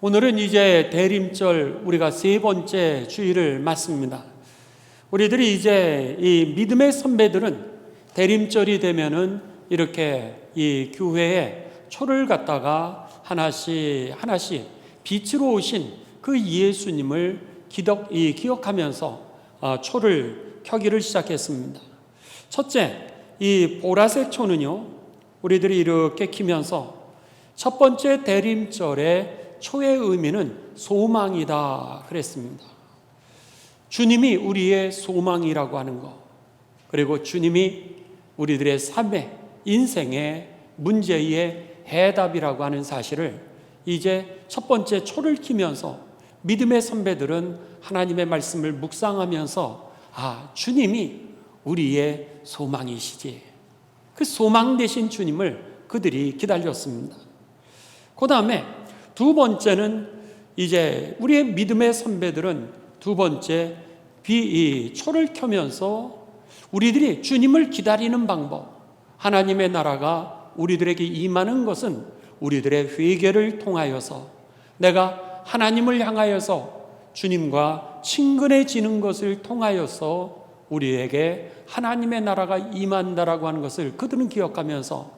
오늘은 이제 대림절 우리가 세 번째 주일을 맞습니다. 우리들이 이제 이 믿음의 선배들은 대림절이 되면은 이렇게 이 교회에 초를 갖다가 하나씩 빛으로 오신 그 예수님을 기억하면서 초를 켜기를 시작했습니다. 첫째, 이 보라색 초는요, 우리들이 이렇게 키면서 첫 번째 대림절의 초의 의미는 소망이다 그랬습니다. 주님이 우리의 소망이라고 하는 것, 그리고 주님이 우리들의 삶의 인생의 문제의 해답이라고 하는 사실을 이제 첫 번째 초를 키면서 믿음의 선배들은 하나님의 말씀을 묵상하면서 주님이 우리의 소망이시지, 그 소망 되신 주님을 그들이 기다렸습니다. 그 다음에 두 번째는 이제 우리의 믿음의 선배들은 두 번째 이 초를 켜면서 우리들이 주님을 기다리는 방법, 하나님의 나라가 우리들에게 임하는 것은 우리들의 회개를 통하여서 내가 하나님을 향하여서 주님과 친근해지는 것을 통하여서 우리에게 하나님의 나라가 임한다라고 하는 것을 그들은 기억하면서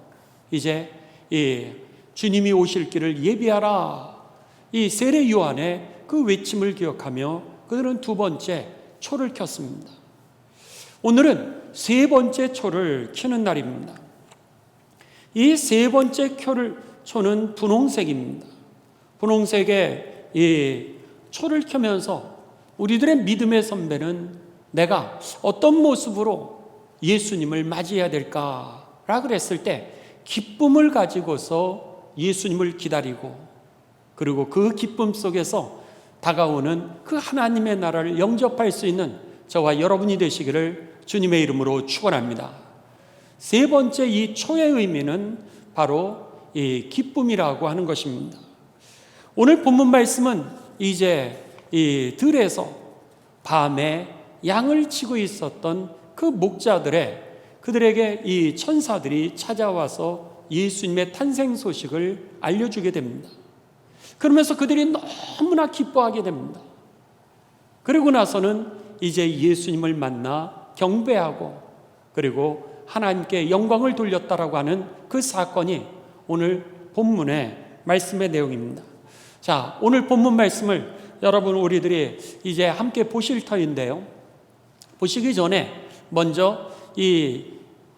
이제 이 주님이 오실 길을 예비하라, 이 세례 요한의 그 외침을 기억하며 그들은 두 번째 초를 켰습니다. 오늘은 세 번째 초를 켜는 날입니다. 이 세 번째 초는 분홍색입니다. 분홍색의 이 초를 켜면서 우리들의 믿음의 선배는 내가 어떤 모습으로 예수님을 맞이해야 될까라 그랬을 때 기쁨을 가지고서 예수님을 기다리고, 그리고 그 기쁨 속에서 다가오는 그 하나님의 나라를 영접할 수 있는 저와 여러분이 되시기를 주님의 이름으로 축원합니다. 세 번째 이 초의 의미는 바로 이 기쁨이라고 하는 것입니다. 오늘 본문 말씀은 이제 이 들에서 밤에 양을 치고 있었던 그 목자들의 그들에게 이 천사들이 찾아와서 예수님의 탄생 소식을 알려주게 됩니다. 그러면서 그들이 너무나 기뻐하게 됩니다. 그리고 나서는 이제 예수님을 만나 경배하고 그리고 하나님께 영광을 돌렸다라고 하는 그 사건이 오늘 본문의 말씀의 내용입니다. 자, 오늘 본문 말씀을 여러분 우리들이 이제 함께 보실 터인데요, 보시기 전에 먼저 이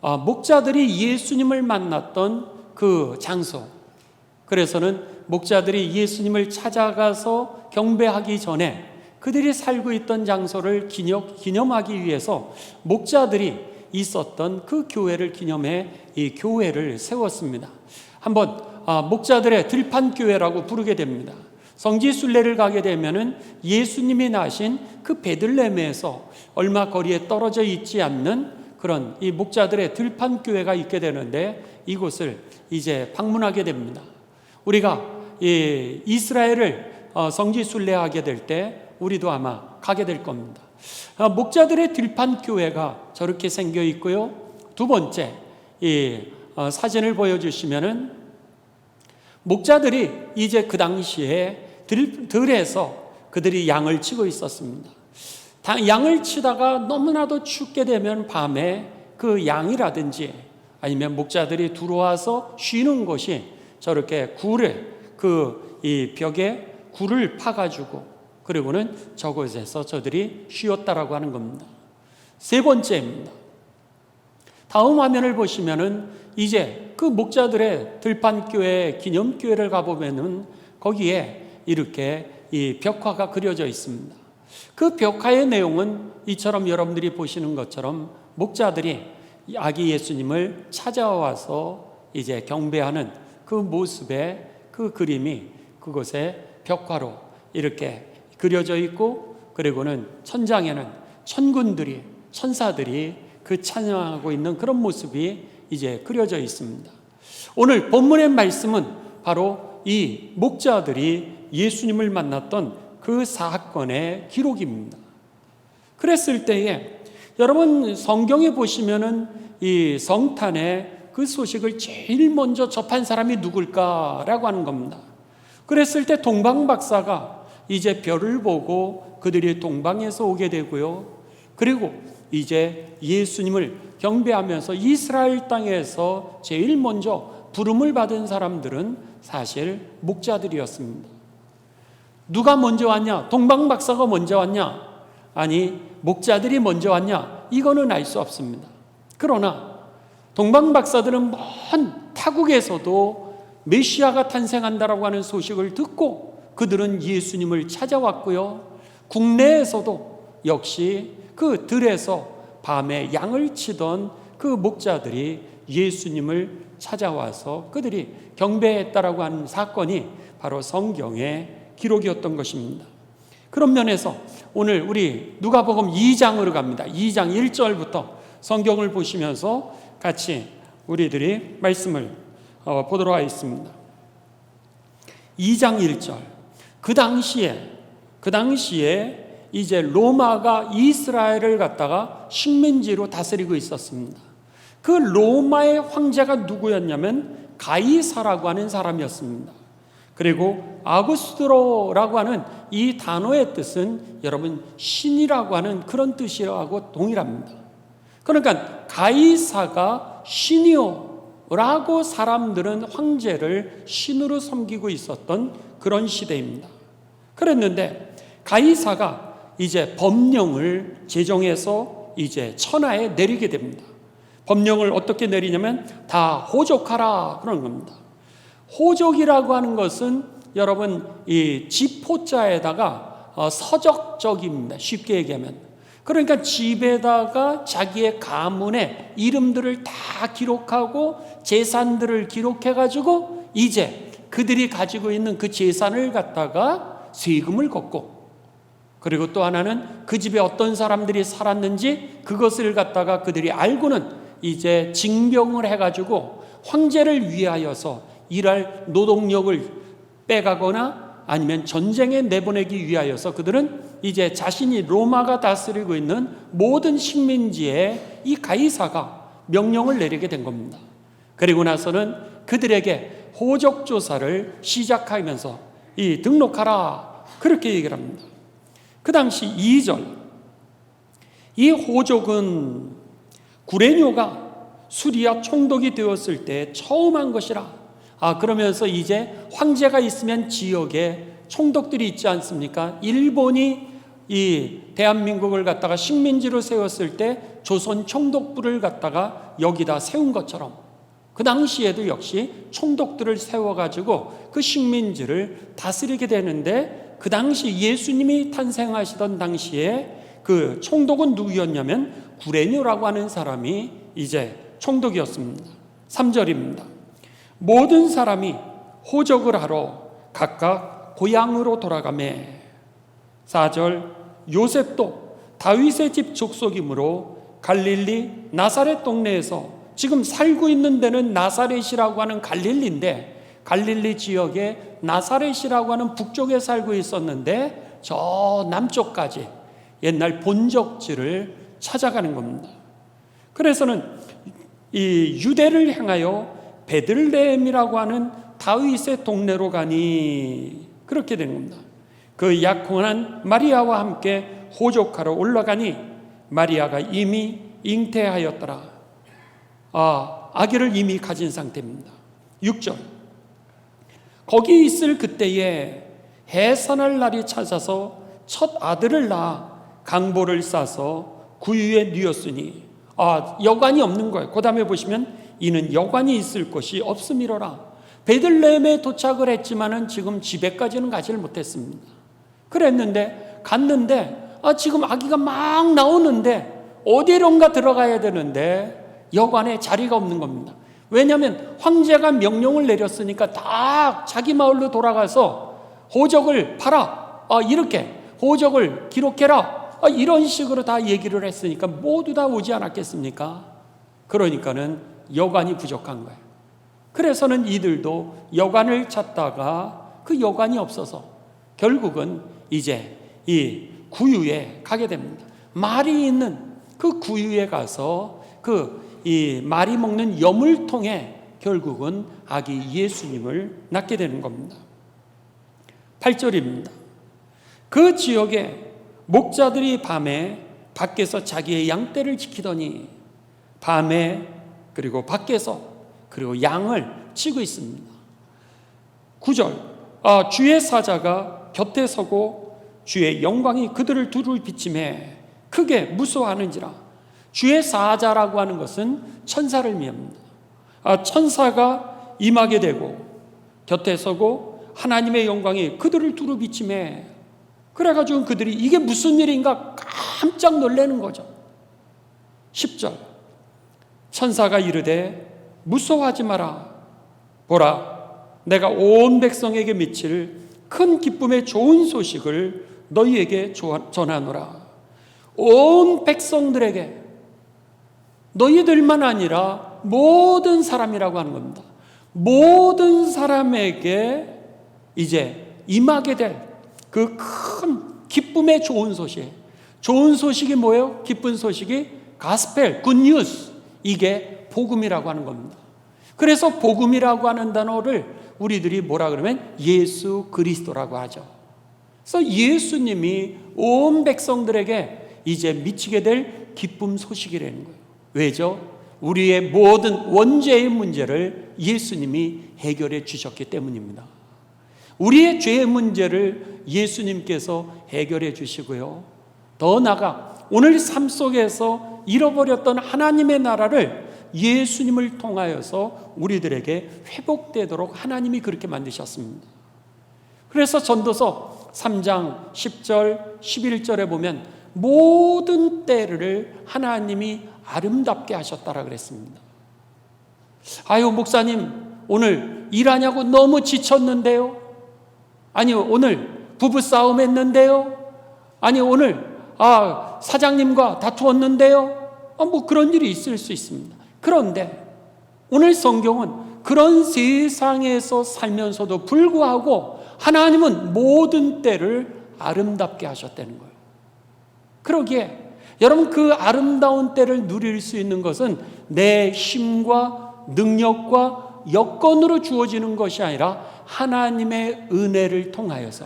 목자들이 예수님을 만났던 그 장소, 그래서는 목자들이 예수님을 찾아가서 경배하기 전에 그들이 살고 있던 장소를 기념하기 위해서 목자들이 있었던 그 교회를 기념해 이 교회를 세웠습니다. 한번 목자들의 들판교회라고 부르게 됩니다. 성지순례를 가게 되면은 예수님이 나신 그 베들레헴에서 얼마 거리에 떨어져 있지 않는 그런 이 목자들의 들판교회가 있게 되는데 이곳을 이제 방문하게 됩니다. 우리가 이 이스라엘을 성지순례하게 될 때 우리도 아마 가게 될 겁니다. 목자들의 들판교회가 저렇게 생겨 있고요. 두 번째, 이 사진을 보여주시면은 목자들이 이제 그 당시에 들에서 그들이 양을 치고 있었습니다. 양을 치다가 너무나도 춥게 되면 밤에 그 양이라든지 아니면 목자들이 들어와서 쉬는 곳이 저렇게 이 벽에 굴을 파가지고 그리고는 저곳에서 저들이 쉬었다라고 하는 겁니다. 세 번째입니다. 다음 화면을 보시면은 이제 그 목자들의 들판교회 기념교회를 가보면은 거기에 이렇게 이 벽화가 그려져 있습니다. 그 벽화의 내용은 이처럼 여러분들이 보시는 것처럼 목자들이 아기 예수님을 찾아와서 이제 경배하는 그 모습의 그 그림이 그곳에 벽화로 이렇게 그려져 있고, 그리고는 천장에는 천사들이 그 찬양하고 있는 그런 모습이 이제 그려져 있습니다. 오늘 본문의 말씀은 바로 이 목자들이 예수님을 만났던 그 사건의 기록입니다. 그랬을 때에 여러분 성경에 보시면은 이 성탄의 그 소식을 제일 먼저 접한 사람이 누굴까라고 하는 겁니다. 그랬을 때 동방 박사가 이제 별을 보고 그들이 동방에서 오게 되고요. 그리고 이제 예수님을 경배하면서 이스라엘 땅에서 제일 먼저 부름을 받은 사람들은 사실 목자들이었습니다. 누가 먼저 왔냐? 동방 박사가 먼저 왔냐? 아니, 목자들이 먼저 왔냐? 이거는 알 수 없습니다. 그러나 동방 박사들은 먼 타국에서도 메시아가 탄생한다라고 하는 소식을 듣고 그들은 예수님을 찾아왔고요. 국내에서도 역시 그 들에서 밤에 양을 치던 그 목자들이 예수님을 찾아와서 그들이 경배했다라고 하는 사건이 바로 성경의 기록이었던 것입니다. 그런 면에서 오늘 우리 누가복음 2장으로 갑니다. 2장 1절부터 성경을 보시면서 같이 우리들이 말씀을 보도록 하겠습니다. 2장 1절. 그 당시에 이제 로마가 이스라엘을 갖다가 식민지로 다스리고 있었습니다. 그 로마의 황제가 누구였냐면 가이사라고 하는 사람이었습니다. 그리고 아구스토라고 하는 이 단어의 뜻은 여러분 신이라고 하는 그런 뜻이라고 동일합니다. 그러니까 가이사가 신이요라고 사람들은 황제를 신으로 섬기고 있었던 그런 시대입니다. 그랬는데 가이사가 이제 법령을 제정해서 이제 천하에 내리게 됩니다. 법령을 어떻게 내리냐면 다 호족하라 그런 겁니다. 호족이라고 하는 것은 여러분 이 지포자에다가 서적적입니다. 쉽게 얘기하면. 그러니까 집에다가 자기의 가문의 이름들을 다 기록하고 재산들을 기록해가지고 이제 그들이 가지고 있는 그 재산을 갖다가 세금을 걷고, 그리고 또 하나는 그 집에 어떤 사람들이 살았는지 그것을 갖다가 그들이 알고는 이제 징병을 해가지고 황제를 위하여서 일할 노동력을 빼가거나 아니면 전쟁에 내보내기 위하여서 그들은 이제 자신이 로마가 다스리고 있는 모든 식민지에 이 가이사가 명령을 내리게 된 겁니다. 그리고 나서는 그들에게 호적 조사를 시작하면서 이 등록하라 그렇게 얘기를 합니다. 그 당시 2절, 이 호족은 구레뇨가 수리아 총독이 되었을 때 처음 한 것이라. 그러면서 이제 황제가 있으면 지역에 총독들이 있지 않습니까? 일본이 이 대한민국을 갖다가 식민지로 세웠을 때 조선 총독부를 갖다가 여기다 세운 것처럼 그 당시에도 역시 총독들을 세워가지고 그 식민지를 다스리게 되는데, 그 당시 예수님이 탄생하시던 당시에 그 총독은 누구였냐면 구레뇨라고 하는 사람이 이제 총독이었습니다. 3절입니다. 모든 사람이 호적을 하러 각각 고향으로 돌아가매. 4절. 요셉도 다윗의 집 족속이므로 갈릴리 나사렛 동네에서, 지금 살고 있는 데는 나사렛이라고 하는 갈릴리인데 갈릴리 지역에 나사렛이라고 하는 북쪽에 살고 있었는데 저 남쪽까지 옛날 본적지를 찾아가는 겁니다. 그래서는 이 유대를 향하여 베들레헴이라고 하는 다윗의 동네로 가니 그렇게 된 겁니다. 그 약혼한 마리아와 함께 호족하러 올라가니 마리아가 이미 잉태하였더라. 아기를 이미 가진 상태입니다. 6절. 거기 있을 그때에 해산할 날이 찾아서 첫 아들을 낳아 강보를 싸서 구유에 뉘었으니, 여관이 없는 거예요. 그 다음에 보시면 이는 여관이 있을 곳이 없음이로라. 베들레헴에 도착을 했지만은 지금 집에까지는 가지를 못했습니다. 그랬는데 갔는데 지금 아기가 막 나오는데 어디론가 들어가야 되는데 여관에 자리가 없는 겁니다. 왜냐하면 황제가 명령을 내렸으니까 다 자기 마을로 돌아가서 호적을 팔아, 이렇게 호적을 기록해라, 이런 식으로 다 얘기를 했으니까 모두 다 오지 않았겠습니까? 그러니까는 여관이 부족한 거예요. 그래서는 이들도 여관을 찾다가 그 여관이 없어서 결국은 이제 이 구유에 가게 됩니다. 말이 있는 그 구유에 가서 이 말이 먹는 여물통에 결국은 아기 예수님을 낳게 되는 겁니다. 8절입니다. 그 지역에 목자들이 밤에 밖에서 자기의 양떼를 지키더니 밤에 그리고 밖에서 그리고 양을 치고 있습니다. 9절 주의 사자가 곁에 서고 주의 영광이 그들을 두루 비침해 크게 무서워하는지라. 주의 사자라고 하는 것은 천사를 의미합니다. 천사가 임하게 되고 곁에 서고 하나님의 영광이 그들을 두루 비침해. 그래가지고 그들이 이게 무슨 일인가 깜짝 놀라는 거죠. 10절 천사가 이르되 무서워하지 마라. 보라, 내가 온 백성에게 미칠 큰 기쁨의 좋은 소식을 너희에게 전하노라. 온 백성들에게, 너희들만 아니라 모든 사람이라고 하는 겁니다. 모든 사람에게 이제 임하게 될 그 큰 기쁨의 좋은 소식. 좋은 소식이 뭐예요? 기쁜 소식이 가스펠, 굿뉴스. 이게 복음이라고 하는 겁니다. 그래서 복음이라고 하는 단어를 우리들이 뭐라 그러면 예수 그리스도라고 하죠. 그래서 예수님이 온 백성들에게 이제 미치게 될 기쁨 소식이라는 거예요. 왜죠? 우리의 모든 원죄의 문제를 예수님이 해결해 주셨기 때문입니다. 우리의 죄의 문제를 예수님께서 해결해 주시고요. 더 나아가 오늘 삶 속에서 잃어버렸던 하나님의 나라를 예수님을 통하여서 우리들에게 회복되도록 하나님이 그렇게 만드셨습니다. 그래서 전도서 3장 10절 11절에 보면 모든 때를 하나님이 아름답게 하셨다라 그랬습니다. 아유 목사님 오늘 일하냐고 너무 지쳤는데요. 아니 오늘 부부싸움 했는데요. 아니 오늘 사장님과 다투었는데요. 뭐 그런 일이 있을 수 있습니다. 그런데 오늘 성경은 그런 세상에서 살면서도 불구하고 하나님은 모든 때를 아름답게 하셨다는 거예요. 그러기에 여러분 그 아름다운 때를 누릴 수 있는 것은 내 힘과 능력과 여건으로 주어지는 것이 아니라 하나님의 은혜를 통하여서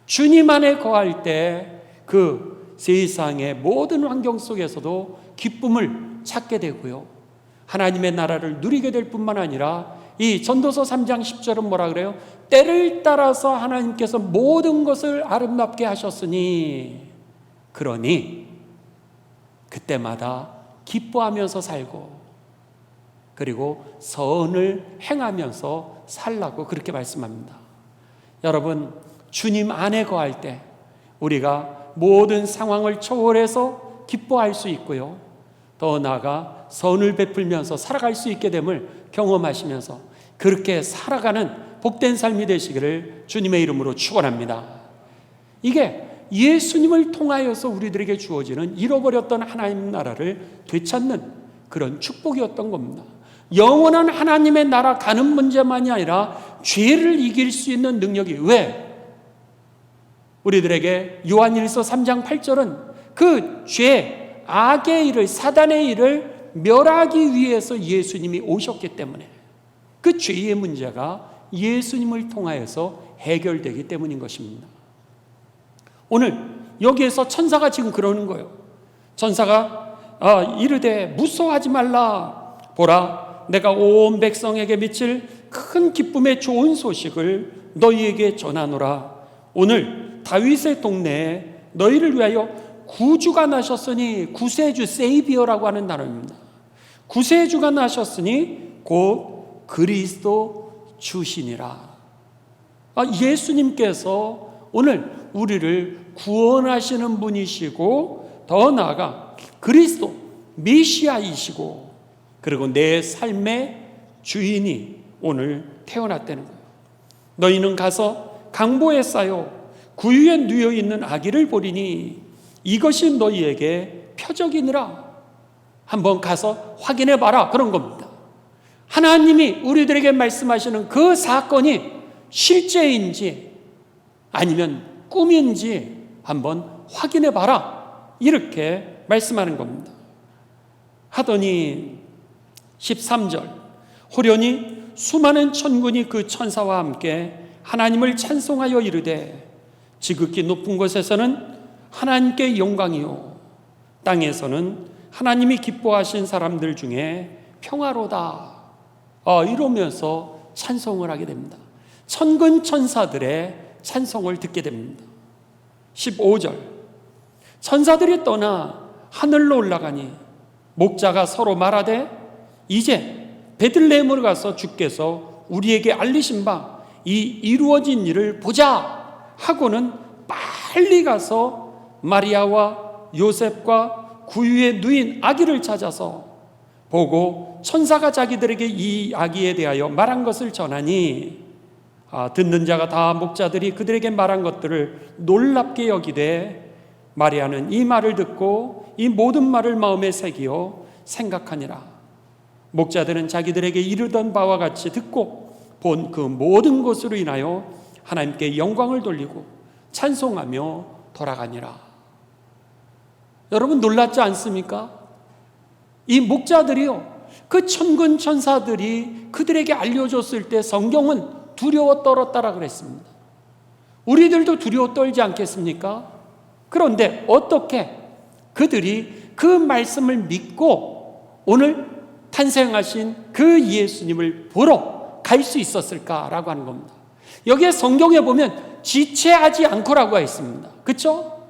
주님 안에 거할 때 그 세상의 모든 환경 속에서도 기쁨을 찾게 되고요. 하나님의 나라를 누리게 될 뿐만 아니라 이 전도서 3장 10절은 뭐라 그래요? 때를 따라서 하나님께서 모든 것을 아름답게 하셨으니 그러니 그때마다 기뻐하면서 살고 그리고 선을 행하면서 살라고 그렇게 말씀합니다. 여러분 주님 안에 거할 때 우리가 모든 상황을 초월해서 기뻐할 수 있고요. 더 나아가 선을 베풀면서 살아갈 수 있게 됨을 경험하시면서 그렇게 살아가는 복된 삶이 되시기를 주님의 이름으로 축원합니다. 이게 예수님을 통하여서 우리들에게 주어지는 잃어버렸던 하나님 나라를 되찾는 그런 축복이었던 겁니다. 영원한 하나님의 나라 가는 문제만이 아니라 죄를 이길 수 있는 능력이 왜? 우리들에게 요한일서 3장 8절은 그 죄, 악의 일을 사단의 일을 멸하기 위해서 예수님이 오셨기 때문에 그 죄의 문제가 예수님을 통하여서 해결되기 때문인 것입니다. 오늘 여기에서 천사가 지금 그러는 거예요. 천사가 이르되 무서워하지 말라. 보라 내가 온 백성에게 미칠 큰 기쁨의 좋은 소식을 너희에게 전하노라. 오늘 다윗의 동네에 너희를 위하여 구주가 나셨으니 구세주 세이비어라고 하는 단어입니다. 구세주가 나셨으니 곧 그리스도 주시니라. 예수님께서 오늘 우리를 구원하시는 분이시고 더 나아가 그리스도 메시아이시고 그리고 내 삶의 주인이 오늘 태어났다는 거예요. 너희는 가서 강보에 쌓여 구유에 누워있는 아기를 보리니 이것이 너희에게 표적이니라. 한번 가서 확인해 봐라 그런 겁니다. 하나님이 우리들에게 말씀하시는 그 사건이 실제인지 아니면 꿈인지 한번 확인해 봐라 이렇게 말씀하는 겁니다. 하더니 13절 호련히 수많은 천군이 그 천사와 함께 하나님을 찬송하여 이르되 지극히 높은 곳에서는 하나님께 영광이요 땅에서는 하나님이 기뻐하신 사람들 중에 평화로다. 이러면서 찬송을 하게 됩니다. 천군 천사들의 찬송을 듣게 됩니다. 15절 천사들이 떠나 하늘로 올라가니 목자가 서로 말하되 이제 베들레헴으로 가서 주께서 우리에게 알리신 바 이 이루어진 일을 보자 하고는 빨리 가서 마리아와 요셉과 구유에 누인 아기를 찾아서 보고 천사가 자기들에게 이 아기에 대하여 말한 것을 전하니 듣는 자가 다 목자들이 그들에게 말한 것들을 놀랍게 여기되 마리아는 이 말을 듣고 이 모든 말을 마음에 새기어 생각하니라. 목자들은 자기들에게 이르던 바와 같이 듣고 본 그 모든 것으로 인하여 하나님께 영광을 돌리고 찬송하며 돌아가니라. 여러분 놀랍지 않습니까? 이 목자들이요, 그 천군 천사들이 그들에게 알려줬을 때 성경은 두려워 떨었다라 그랬습니다. 우리들도 두려워 떨지 않겠습니까? 그런데 어떻게 그들이 그 말씀을 믿고 오늘 탄생하신 그 예수님을 보러 갈 수 있었을까라고 하는 겁니다. 여기에 성경에 보면 지체하지 않고라고 했습니다. 그렇죠?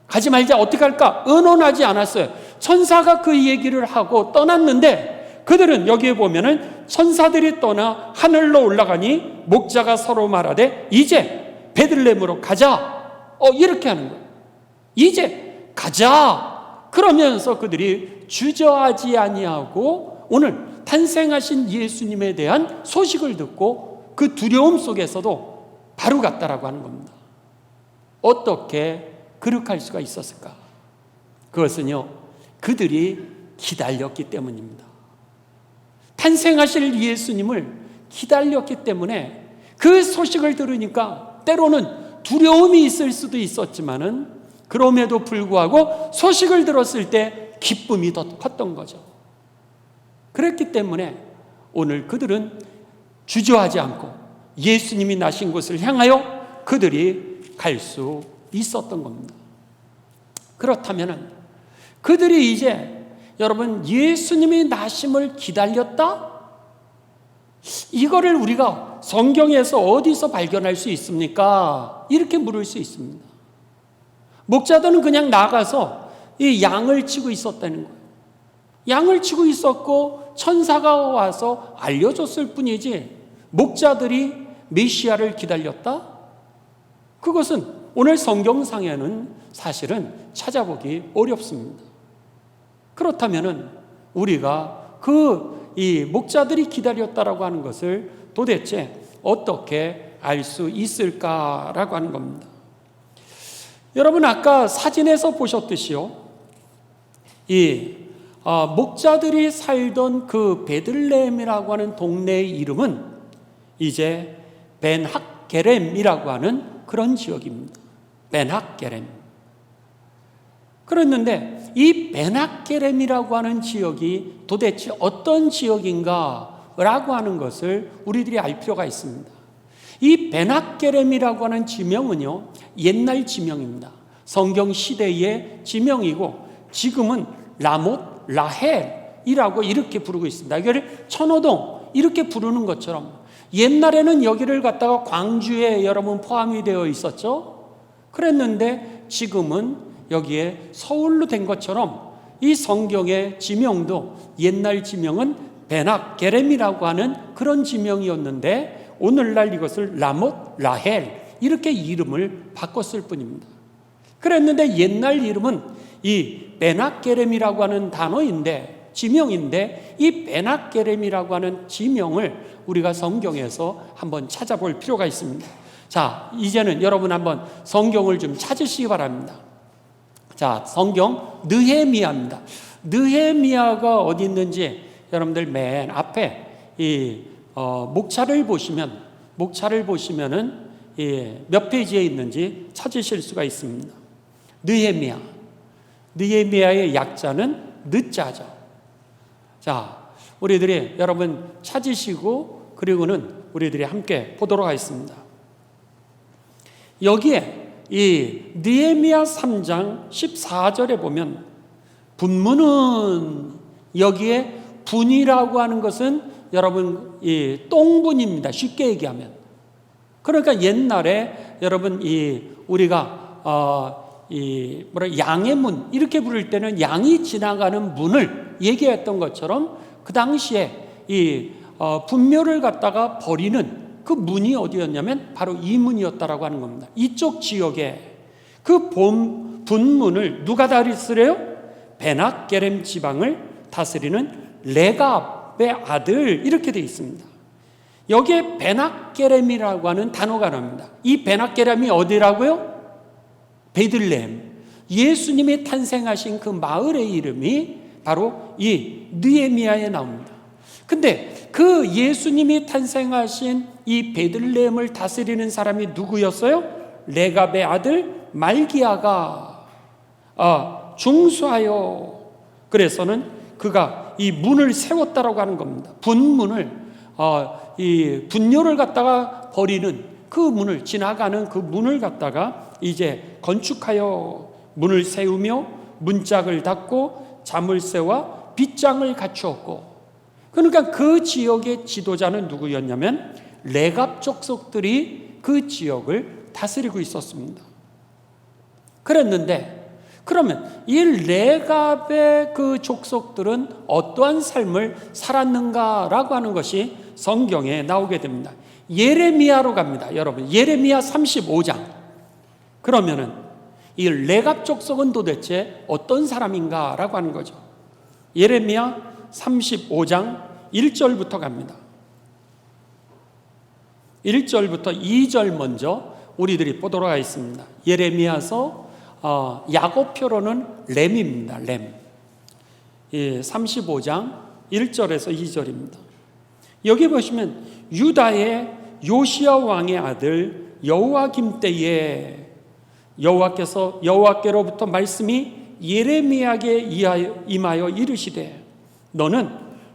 가지 말자 어떻게 할까? 의논하지 않았어요. 천사가 그 얘기를 하고 떠났는데 그들은 여기에 보면은 천사들이 떠나 하늘로 올라가니 목자가 서로 말하되 이제 베들레헴으로 가자. 이렇게 하는 거예요. 이제 가자. 그러면서 그들이 주저하지 아니하고 오늘 탄생하신 예수님에 대한 소식을 듣고 그 두려움 속에서도 바로 갔다라고 하는 겁니다. 어떻게 그렇게 할 수가 있었을까? 그것은요, 그들이 기다렸기 때문입니다. 탄생하실 예수님을 기다렸기 때문에 그 소식을 들으니까 때로는 두려움이 있을 수도 있었지만은 그럼에도 불구하고 소식을 들었을 때 기쁨이 더 컸던 거죠. 그랬기 때문에 오늘 그들은 주저하지 않고 예수님이 나신 곳을 향하여 그들이 갈 수 있었던 겁니다. 그렇다면 그들이 이제 여러분 예수님이 나심을 기다렸다? 이거를 우리가 성경에서 어디서 발견할 수 있습니까? 이렇게 물을 수 있습니다. 목자들은 그냥 나가서 이 양을 치고 있었다는 거예요. 양을 치고 있었고 천사가 와서 알려줬을 뿐이지 목자들이 메시아를 기다렸다? 그것은 오늘 성경상에는 사실은 찾아보기 어렵습니다. 그렇다면 우리가 이 목자들이 기다렸다라고 하는 것을 도대체 어떻게 알 수 있을까라고 하는 겁니다. 여러분 아까 사진에서 보셨듯이요, 목자들이 살던 그 베들레헴이라고 하는 동네의 이름은 이제 벤학게렘이라고 하는 그런 지역입니다. 벤학게렘. 그랬는데 이 벤학게렘이라고 하는 지역이 도대체 어떤 지역인가라고 하는 것을 우리들이 알 필요가 있습니다. 이 벤학게렘이라고 하는 지명은요, 옛날 지명입니다. 성경 시대의 지명이고 지금은 라못 라헬이라고 이렇게 부르고 있습니다. 여기를 천호동 이렇게 부르는 것처럼 옛날에는 여기를 갖다가 광주에 여러분 포함이 되어 있었죠. 그랬는데 지금은 여기에 서울로 된 것처럼 이 성경의 지명도 옛날 지명은 벤학게렘이라고 하는 그런 지명이었는데 오늘날 이것을 라못 라헬 이렇게 이름을 바꿨을 뿐입니다. 그랬는데 옛날 이름은 이 벤학게렘이라고 하는 단어인데 지명인데 이 벤학게렘이라고 하는 지명을 우리가 성경에서 한번 찾아볼 필요가 있습니다. 자, 이제는 여러분 한번 성경을 좀 찾으시기 바랍니다. 자, 성경 느헤미야입니다. 느헤미야가 어디 있는지 여러분들 맨 앞에 목차를 보시면은 몇 페이지에 있는지 찾으실 수가 있습니다. 느헤미야의 약자는 느자죠. 자, 우리들이 여러분 찾으시고 그리고는 우리들이 함께 보도록 하겠습니다. 여기에 이 느헤미야 3장 14절에 보면 분문은, 여기에 분이라고 하는 것은 여러분 이 똥분입니다. 쉽게 얘기하면. 그러니까 옛날에 여러분 우리가 양의 문 이렇게 부를 때는 양이 지나가는 문을 얘기했던 것처럼 그 당시에 분묘를 갖다가 버리는 그 문이 어디였냐면 바로 이 문이었다라고 하는 겁니다. 이쪽 지역에 그 분문을 누가 다스려요? 베낫게렘 지방을 다스리는 레갑의 아들, 이렇게 되어 있습니다. 여기에 베낫게렘이라고 하는 단어가 나옵니다. 이 베낫게렘이 어디라고요? 베들레헴. 예수님이 탄생하신 그 마을의 이름이 바로 이 느헤미야에 나옵니다. 근데 그 예수님이 탄생하신 이 베들레헴을 다스리는 사람이 누구였어요? 레갑의 아들 말기야가 중수하여, 그래서는 그가 이 문을 세웠다라고 하는 겁니다. 분문을, 이 분뇨를 갖다가 버리는 그 문을, 지나가는 그 문을 갖다가 이제 건축하여 문을 세우며 문짝을 닫고 자물쇠와 빗장을 갖추었고, 그러니까 그 지역의 지도자는 누구였냐면 레갑 족속들이 그 지역을 다스리고 있었습니다. 그랬는데, 그러면 이 레갑의 그 족속들은 어떠한 삶을 살았는가라고 하는 것이 성경에 나오게 됩니다. 예레미야로 갑니다. 여러분, 예레미야 35장. 그러면은 이 레갑 족속은 도대체 어떤 사람인가라고 하는 거죠. 예레미야 35장 1절부터 갑니다. 1절부터 2절 먼저 우리들이 보도록 하겠습니다. 예레미야서 야고표로는 렘입니다. 렘. 35장 1절에서 2절입니다. 여기 보시면 유다의 요시야 왕의 아들 여호야김 때에 여호와께로부터 말씀이 예레미야에게 임하여 이르시되, 너는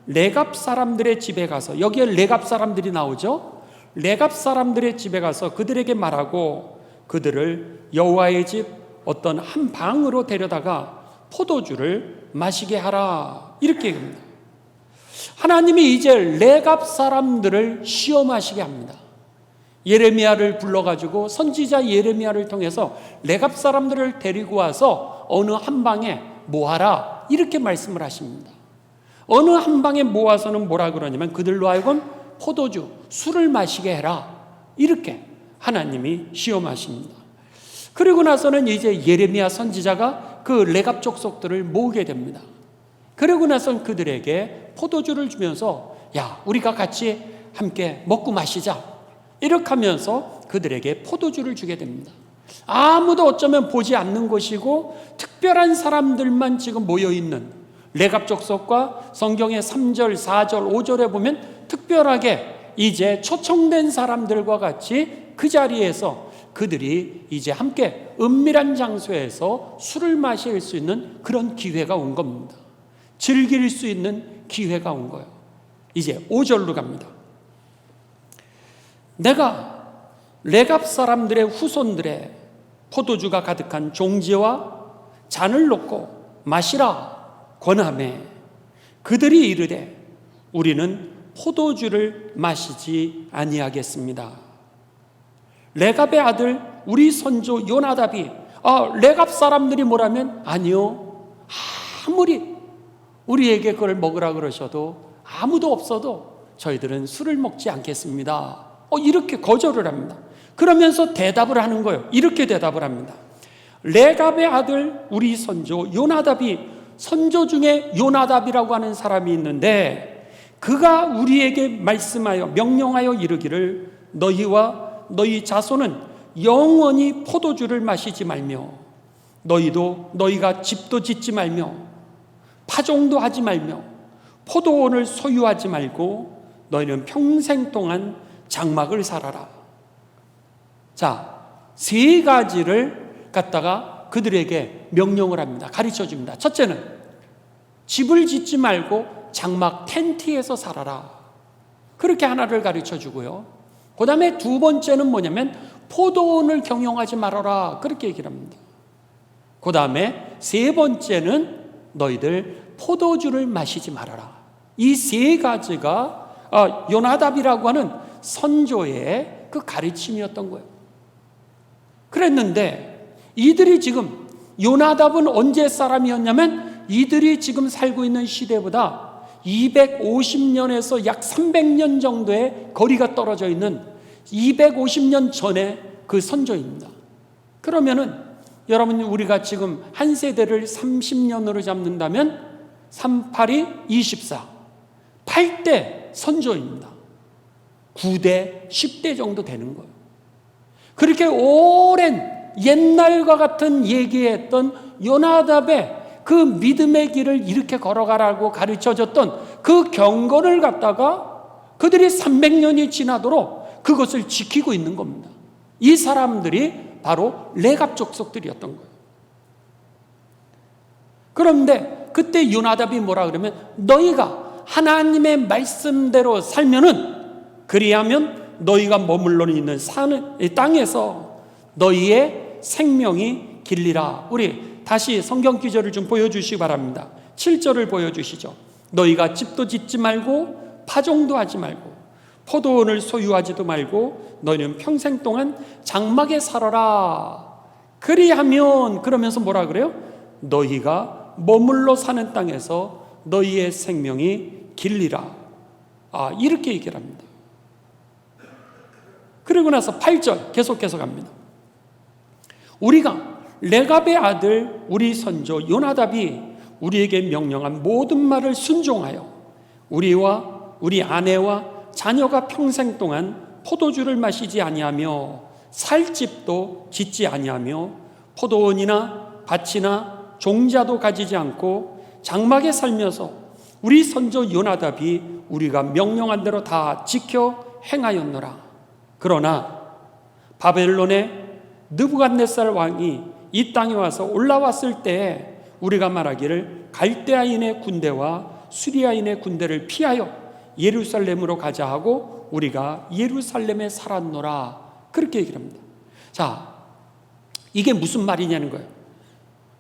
레갑 사람들의 집에 가서, 여기에 레갑 사람들이 나오죠. 레갑 사람들의 집에 가서 그들에게 말하고 그들을 여호와의 집 어떤 한 방으로 데려다가 포도주를 마시게 하라, 이렇게 얘기합니다. 하나님이 이제 레갑 사람들을 시험하시게 합니다. 예레미야를 불러가지고 선지자 예레미야를 통해서 레갑 사람들을 데리고 와서 어느 한 방에 모아라, 이렇게 말씀을 하십니다. 어느 한 방에 모아서는 뭐라 그러냐면 그들로 하여금 포도주, 술을 마시게 해라, 이렇게 하나님이 시험하십니다. 그리고 나서는 이제 예레미야 선지자가 그 레갑 족속들을 모으게 됩니다. 그리고 나서는 그들에게 포도주를 주면서, 야, 우리가 같이 함께 먹고 마시자, 이렇게 하면서 그들에게 포도주를 주게 됩니다. 아무도 어쩌면 보지 않는 곳이고 특별한 사람들만 지금 모여있는 레갑 족속과 성경의 3절, 4절, 5절에 보면 특별하게 이제 초청된 사람들과 같이 그 자리에서 그들이 이제 함께 은밀한 장소에서 술을 마실 수 있는 그런 기회가 온 겁니다. 즐길 수 있는 기회가 온 거예요. 이제 5절로 갑니다. 내가 레갑 사람들의 후손들의 포도주가 가득한 종지와 잔을 놓고 마시라 권하매 그들이 이르되 우리는 포도주를 마시지 아니하겠습니다. 레갑의 아들 우리 선조 요나답이, 레갑 사람들이 뭐라면, 아니요, 아무리 우리에게 그걸 먹으라 그러셔도 아무도 없어도 저희들은 술을 먹지 않겠습니다. 이렇게 거절을 합니다. 그러면서 대답을 하는 거예요. 이렇게 대답을 합니다. 레갑의 아들 우리 선조 요나답이, 선조 중에 요나답이라고 하는 사람이 있는데 그가 우리에게 말씀하여 명령하여 이르기를 너희와 너희 자손은 영원히 포도주를 마시지 말며 너희가 집도 짓지 말며 파종도 하지 말며 포도원을 소유하지 말고 너희는 평생 동안 장막을 살아라. 자, 세 가지를 갖다가 그들에게 명령을 합니다. 가르쳐 줍니다. 첫째는 집을 짓지 말고 장막 텐트에서 살아라. 그렇게 하나를 가르쳐 주고요. 그 다음에 두 번째는 뭐냐면 포도원을 경영하지 말아라, 그렇게 얘기를 합니다. 그 다음에 세 번째는 너희들 포도주를 마시지 말아라. 이 세 가지가 요나답이라고 하는 선조의 그 가르침이었던 거예요. 그랬는데 이들이 지금, 요나답은 언제 사람이었냐면 이들이 지금 살고 있는 시대보다 250년에서 약 300년 정도의 거리가 떨어져 있는 250년 전의 그 선조입니다. 그러면은 여러분, 우리가 지금 한 세대를 30년으로 잡는다면 3, 8이 24, 8대 선조입니다. 9대, 10대 정도 되는 거예요. 그렇게 오랜 옛날과 같은 얘기했던 요나답의 그 믿음의 길을 이렇게 걸어가라고 가르쳐줬던 그 경건을 갖다가 그들이 300년이 지나도록 그것을 지키고 있는 겁니다. 이 사람들이 바로 레갑 족속들이었던 거예요. 그런데 그때 요나답이 뭐라 그러면, 너희가 하나님의 말씀대로 살면은, 그리하면 너희가 머물러 있는 이 땅에서 너희의 생명이 길리라. 우리 다시 성경 기절을 좀 보여주시기 바랍니다. 7절을 보여주시죠. 너희가 집도 짓지 말고 파종도 하지 말고 포도원을 소유하지도 말고 너희는 평생 동안 장막에 살아라. 그리하면, 그러면서 뭐라 그래요? 너희가 머물러 사는 땅에서 너희의 생명이 길리라. 이렇게 얘기를 합니다. 그리고 나서 8절 계속해서 갑니다. 우리가 레갑의 아들 우리 선조 요나답이 우리에게 명령한 모든 말을 순종하여 우리와 우리 아내와 자녀가 평생 동안 포도주를 마시지 아니하며 살 집도 짓지 아니하며 포도원이나 밭이나 종자도 가지지 않고 장막에 살면서 우리 선조 요나답이 우리가 명령한 대로 다 지켜 행하였노라. 그러나 바벨론의 느부갓네살 왕이 이 땅에 와서 올라왔을 때 우리가 말하기를 갈대아인의 군대와 수리아인의 군대를 피하여 예루살렘으로 가자 하고 우리가 예루살렘에 살았노라. 그렇게 얘기를 합니다. 자, 이게 무슨 말이냐는 거예요.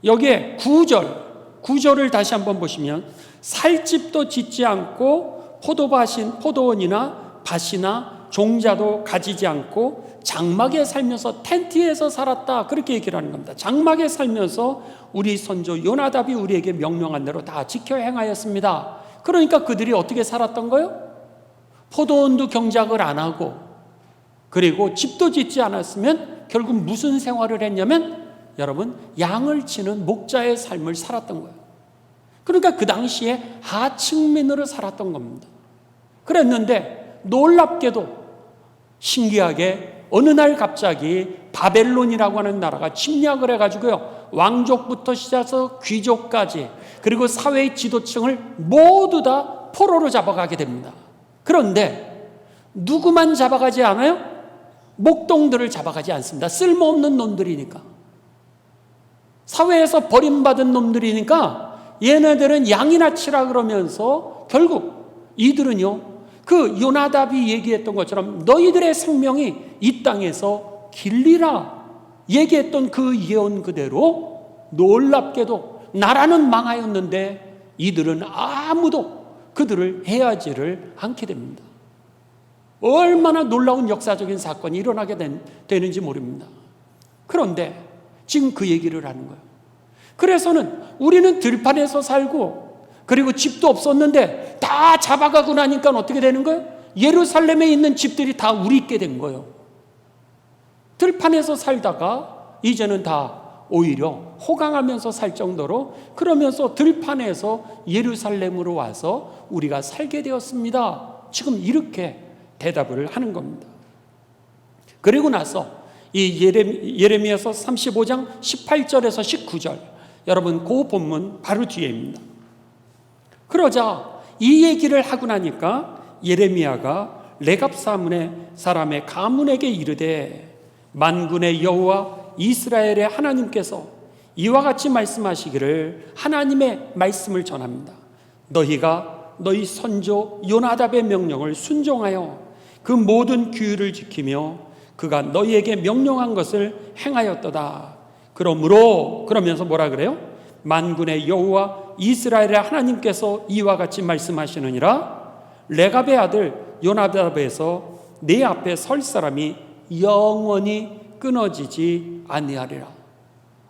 여기에 9절을 다시 한번 보시면, 살집도 짓지 않고 포도원이나 밭이나 종자도 가지지 않고 장막에 살면서 텐트에서 살았다. 그렇게 얘기를 하는 겁니다. 장막에 살면서 우리 선조 요나답이 우리에게 명령한 대로 다 지켜 행하였습니다. 그러니까 그들이 어떻게 살았던 거예요? 포도원도 경작을 안 하고, 그리고 집도 짓지 않았으면 결국 무슨 생활을 했냐면, 여러분, 양을 치는 목자의 삶을 살았던 거예요. 그러니까 그 당시에 하층민으로 살았던 겁니다. 그랬는데 놀랍게도 신기하게 어느 날 갑자기 바벨론이라고 하는 나라가 침략을 해가지고요, 왕족부터 시작해서 귀족까지, 그리고 사회의 지도층을 모두 다 포로로 잡아가게 됩니다. 그런데 누구만 잡아가지 않아요? 목동들을 잡아가지 않습니다. 쓸모없는 놈들이니까, 사회에서 버림받은 놈들이니까 얘네들은 양이나 치라 그러면서 결국 이들은요, 그 요나답이 얘기했던 것처럼 너희들의 생명이 이 땅에서 길리라 얘기했던 그 예언 그대로 놀랍게도 나라는 망하였는데 이들은 아무도 그들을 해하지를 않게 됩니다. 얼마나 놀라운 역사적인 사건이 일어나게 되는지 모릅니다. 그런데 지금 그 얘기를 하는 거예요. 그래서는 우리는 들판에서 살고, 그리고 집도 없었는데 다 잡아가고 나니까 어떻게 되는 거예요? 예루살렘에 있는 집들이 다 우리께 된 거예요. 들판에서 살다가 이제는 다 오히려 호강하면서 살 정도로, 그러면서 들판에서 예루살렘으로 와서 우리가 살게 되었습니다. 지금 이렇게 대답을 하는 겁니다. 그리고 나서 이 예레미야서 35장 18절에서 19절, 여러분 그 본문 바로 뒤에입니다. 그러자 이 얘기를 하고 나니까 예레미야가 레갑 사람의 가문에게 이르되, 만군의 여호와 이스라엘의 하나님께서 이와 같이 말씀하시기를, 하나님의 말씀을 전합니다. 너희가 너희 선조 요나답의 명령을 순종하여 그 모든 규율을 지키며 그가 너희에게 명령한 것을 행하였도다. 그러면서 뭐라 그래요? 만군의 여호와 이스라엘의 하나님께서 이와 같이 말씀하시느니라. 레갑의 아들 요나답에서 내 앞에 설 사람이 영원히 끊어지지 아니하리라.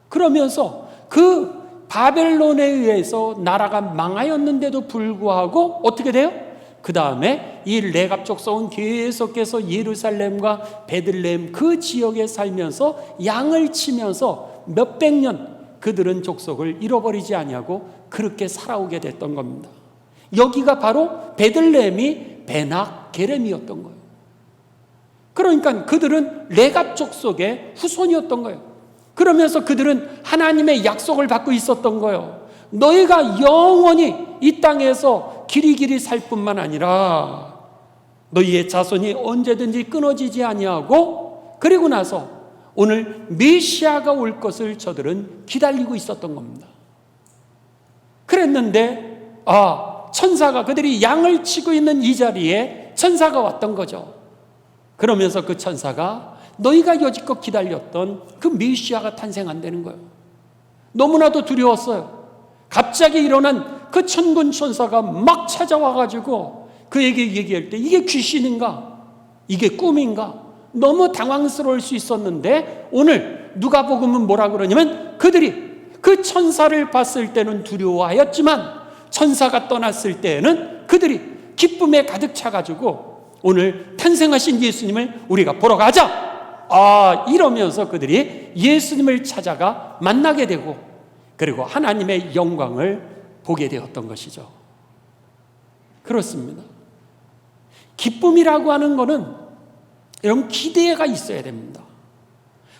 그러면서 그 바벨론에 의해서 나라가 망하였는데도 불구하고 어떻게 돼요? 그 다음에 이 레갑 족속은 계속해서 예루살렘과 베들레헴 그 지역에 살면서 양을 치면서 몇백 년 그들은 족속을 잃어버리지 아니하고 그렇게 살아오게 됐던 겁니다. 여기가 바로 베들레헴이 베낙 게렘이었던 거예요. 그러니까 그들은 레갑 족속의 후손이었던 거예요. 그러면서 그들은 하나님의 약속을 받고 있었던 거예요. 너희가 영원히 이 땅에서 길이길이 살 뿐만 아니라 너희의 자손이 언제든지 끊어지지 아니하고, 그리고 나서 오늘 메시아가 올 것을 저들은 기다리고 있었던 겁니다. 그랬는데 천사가, 그들이 양을 치고 있는 이 자리에 천사가 왔던 거죠. 그러면서 그 천사가 너희가 여지껏 기다렸던 그 메시아가 탄생한다는 거예요. 너무나도 두려웠어요. 갑자기 일어난 그 천군 천사가 막 찾아와가지고 그에게 얘기할 때 이게 귀신인가? 이게 꿈인가? 너무 당황스러울 수 있었는데 오늘 누가복음은 뭐라 그러냐면 그들이 그 천사를 봤을 때는 두려워하였지만 천사가 떠났을 때에는 그들이 기쁨에 가득 차가지고 오늘 탄생하신 예수님을 우리가 보러 가자! 이러면서 그들이 예수님을 찾아가 만나게 되고 그리고 하나님의 영광을 보게 되었던 것이죠. 그렇습니다. 기쁨이라고 하는 것은 이런 기대가 있어야 됩니다.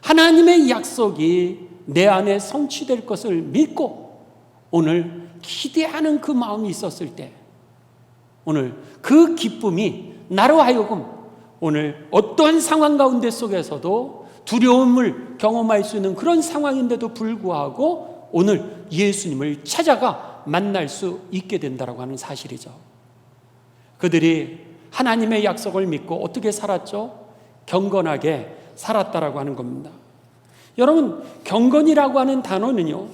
하나님의 약속이 내 안에 성취될 것을 믿고 오늘 기대하는 그 마음이 있었을 때 오늘 그 기쁨이 나로 하여금 오늘 어떠한 상황 가운데 속에서도 두려움을 경험할 수 있는 그런 상황인데도 불구하고 오늘 예수님을 찾아가 만날 수 있게 된다고 하는 사실이죠. 그들이 하나님의 약속을 믿고 어떻게 살았죠? 경건하게 살았다라고 하는 겁니다. 여러분, 경건이라고 하는 단어는요,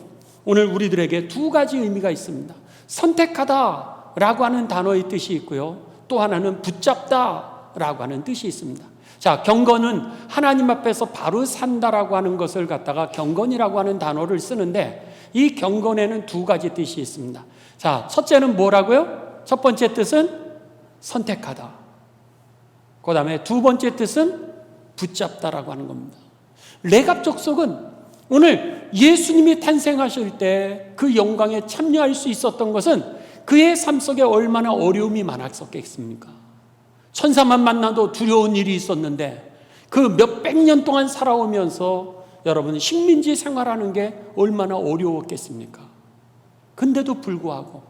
오늘 우리들에게 두 가지 의미가 있습니다. 선택하다라고 하는 단어의 뜻이 있고요, 또 하나는 붙잡다라고 하는 뜻이 있습니다. 자, 경건은 하나님 앞에서 바로 산다라고 하는 것을 갖다가 경건이라고 하는 단어를 쓰는데 이 경건에는 두 가지 뜻이 있습니다. 자, 첫째는 뭐라고요? 첫 번째 뜻은 선택하다. 그 다음에 두 번째 뜻은 붙잡다라고 하는 겁니다. 레갑 족속은 오늘 예수님이 탄생하실 때 그 영광에 참여할 수 있었던 것은 그의 삶 속에 얼마나 어려움이 많았었겠습니까? 천사만 만나도 두려운 일이 있었는데 그 몇백 년 동안 살아오면서 여러분 식민지 생활하는 게 얼마나 어려웠겠습니까? 근데도 불구하고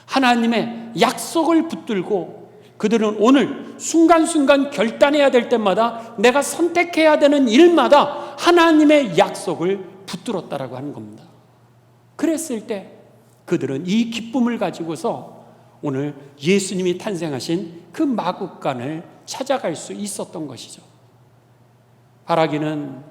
하나님의 약속을 붙들고 그들은 오늘 순간순간 결단해야 될 때마다 내가 선택해야 되는 일마다 하나님의 약속을 붙들었다라고 하는 겁니다. 그랬을 때 그들은 이 기쁨을 가지고서 오늘 예수님이 탄생하신 그 마국간을 찾아갈 수 있었던 것이죠. 바라기는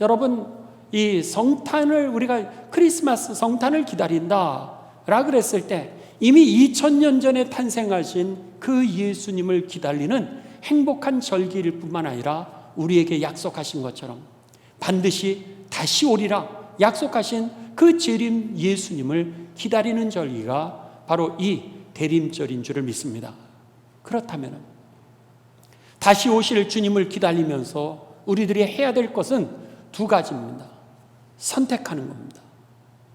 여러분 이 성탄을 우리가 크리스마스 성탄을 기다린다라 그랬을 때 이미 2000년 전에 탄생하신 그 예수님을 기다리는 행복한 절기일 뿐만 아니라 우리에게 약속하신 것처럼 반드시 다시 오리라 약속하신 그 재림 예수님을 기다리는 절기가 바로 이 대림절인 줄을 믿습니다. 그렇다면 다시 오실 주님을 기다리면서 우리들이 해야 될 것은 두 가지입니다. 선택하는 겁니다.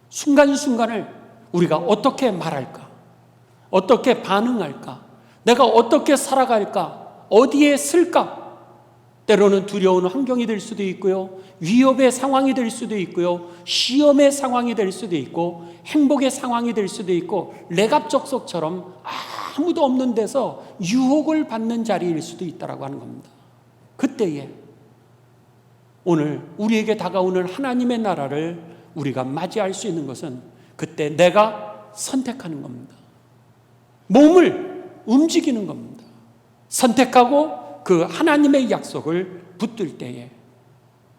순간순간을 우리가 어떻게 말할까? 어떻게 반응할까? 내가 어떻게 살아갈까? 어디에 쓸까? 때로는 두려운 환경이 될 수도 있고요, 위협의 상황이 될 수도 있고요, 시험의 상황이 될 수도 있고, 행복의 상황이 될 수도 있고, 레갑 족속처럼 아무도 없는 데서 유혹을 받는 자리일 수도 있다라고 하는 겁니다. 그때에 오늘 우리에게 다가오는 하나님의 나라를 우리가 맞이할 수 있는 것은 그때 내가 선택하는 겁니다. 몸을 움직이는 겁니다. 선택하고 그 하나님의 약속을 붙들 때에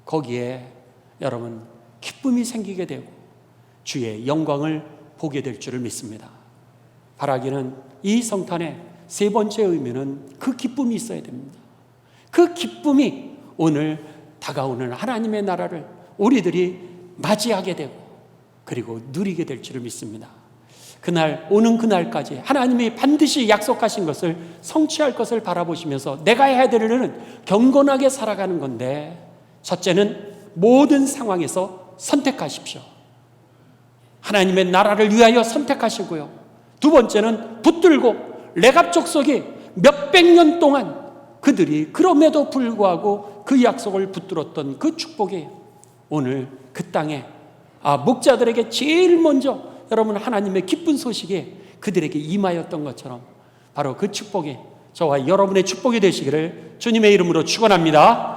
거기에 여러분 기쁨이 생기게 되고 주의 영광을 보게 될 줄을 믿습니다. 바라기는 이 성탄의 세 번째 의미는 그 기쁨이 있어야 됩니다. 그 기쁨이 오늘 다가오는 하나님의 나라를 우리들이 맞이하게 되고 그리고 누리게 될 줄을 믿습니다. 그날 오는 그날까지 하나님이 반드시 약속하신 것을 성취할 것을 바라보시면서 내가 해야 될 일은 경건하게 살아가는 건데, 첫째는 모든 상황에서 선택하십시오. 하나님의 나라를 위하여 선택하시고요. 두 번째는 붙들고 레갑 족속이 몇백 년 동안 그들이 그럼에도 불구하고 그 약속을 붙들었던 그 축복이 오늘 그 땅에 목자들에게 제일 먼저 여러분 하나님의 기쁜 소식이 그들에게 임하였던 것처럼 바로 그 축복이 저와 여러분의 축복이 되시기를 주님의 이름으로 축원합니다.